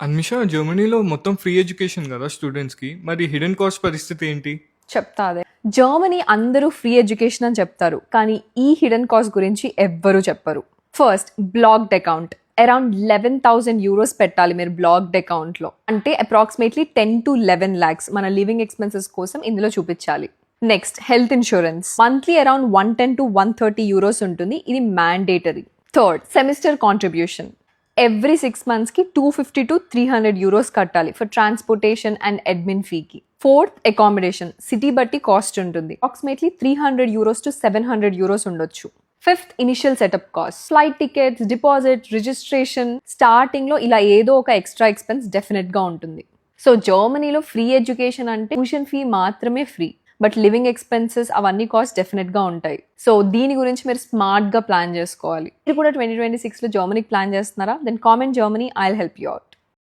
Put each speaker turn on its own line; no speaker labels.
అన్మిష, జర్మనీలో మొత్తం free education కదా స్టూడెంట్స్కి. మరి హిడెన్ కాస్ట్ పరిస్థితి ఏంటి?
చెప్తా అదే. జర్మనీ అందరూ ఫ్రీ ఎడ్యుకేషన్ అని చెప్తారు, కానీ ఈ హిడెన్ కాస్ట్ గురించి ఎవ్వరూ చెప్పరు. First, blocked account. Around 11,000 euros పెట్టాలి మీరు బ్లాక్డ్ అకౌంట్లో. అంటే అప్రాక్సిమేట్లీ 10 to 11 lakhs మన లివింగ్ ఎక్స్పెన్సెస్ కోసం ఇందులో చూపించాలి. Next, health insurance. Monthly around 110 to 130 euros ఉంటుంది. ఇది mandatory. Third, semester contribution. Every 6 months కి 250 to 300 euros కట్టాలి ఫర్ ట్రాన్స్పోర్టేషన్ అండ్ అడ్మిన్ ఫీకి. Fourth, accommodation. సిటీ బట్టి కాస్ట్ ఉంటుంది. అప్రాక్సిమేట్లీ 300 euros to 700 euros ఉండొచ్చు. Fifth, initial setup cost. Flight tickets, deposit, registration. స్టార్టింగ్లో ఇలా ఏదో ఒక ఎక్స్ట్రా ఎక్స్పెన్స్ డెఫినెట్గా ఉంటుంది. సో జర్మనీలో ఫ్రీ ఎడ్యుకేషన్ అంటే ట్యూషన్ ఫీ మాత్రమే ఫ్రీ, బట్ లివింగ్ ఎక్స్పెన్సెస్ అవన్నీ కాస్ట్ డెఫినెట్గా ఉంటాయి. సో దీని గురించి మీరు స్మార్ట్గా ప్లాన్ చేసుకోవాలి. మీరు కూడా 2026లో జర్మనీకి ప్లాన్ చేస్తున్నారా? Then comment Germany, I will help you out.